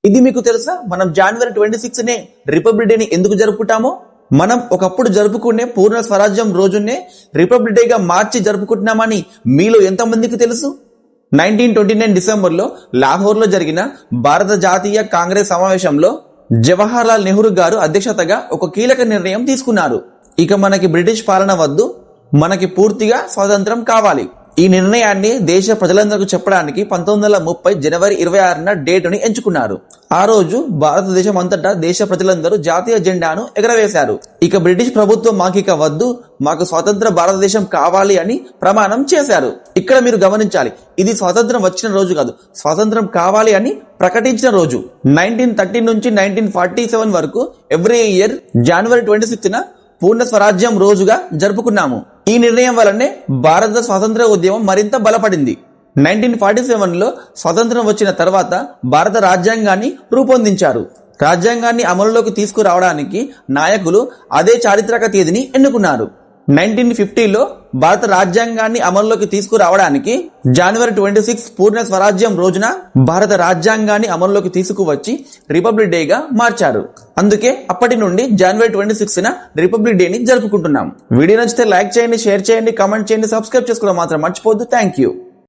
ఇది మీకు తెలుసా? మనం జనవరి 26 నే రిపబ్లిక్ డేని ఎందుకు జరుపుకుంటామో? మనం ఒకప్పుడు జరుపుకునే పూర్ణ స్వరాజ్యం రోజునే రిపబ్లిక్ డేగా మార్చి జరుపుకుంటున్నామని మీలో ఎంతమందికి తెలుసు? 1929 డిసెంబర్లో లాహోర్లో జరిగిన భారత జాతీయ కాంగ్రెస్ సమావేశంలో జవహర్ లాల్ నెహ్రూ గారు అధ్యక్షతగా ఒక కీలక నిర్ణయం తీసుకున్నారు. ఇక మనకి బ్రిటిష్ పాలన వద్దు, మనకి పూర్తిగా స్వాతంత్రం కావాలి. ఈ నిర్ణయాన్ని దేశ ప్రజలందరికీ చెప్పడానికి 1930 జనవరి 26న డేటుని ఎంచుకున్నారు. ఆ రోజు భారతదేశం అంతటా దేశ ప్రజలందరూ జాతీయ జెండాను ఎగరవేశారు. ఇక బ్రిటిష్ ప్రభుత్వం మాకిక వద్దు, మాకు స్వతంత్ర భారతదేశం కావాలి అని ప్రమాణం చేశారు. ఇక్కడ మీరు గమనించాలి, ఇది స్వాతంత్రం వచ్చిన రోజు కాదు, స్వాతంత్రం కావాలి అని ప్రకటించిన రోజు. 1930 నుంచి 1947 వరకు ఎవ్రీ ఇయర్ జనవరి 26న పూర్ణ స్వరాజ్యం రోజుగా జరుపుకున్నాము. ఈ నిర్ణయం వల్లనే భారత స్వాతంత్ర ఉద్యమం మరింత బలపడింది. 1947లో స్వాతంత్రం వచ్చిన తర్వాత భారత రాజ్యాంగాన్ని రూపొందించారు. రాజ్యాంగాన్ని అమలులోకి తీసుకురావడానికి నాయకులు అదే చారిత్రక తేదీని ఎన్నుకున్నారు. 1950లో భారత రాజ్యాంగాన్ని అమల్లోకి తీసుకురావడానికి జనవరి 26 పూర్ణ స్వరాజ్యం రోజున భారత రాజ్యాంగాన్ని అమల్లోకి తీసుకువచ్చి రిపబ్లిక్ డేగా మార్చారు. అందుకే అప్పటి నుండి జనవరి 26న రిపబ్లిక్ డేని జరుపుకుంటున్నాం. వీడియో నచ్చితే లైక్ చేయండి, షేర్ చేయండి, కామెంట్ చేయండి, సబ్స్క్రైబ్ చేసుకోవడం మాత్రం మర్చిపోవద్దు. Thank you.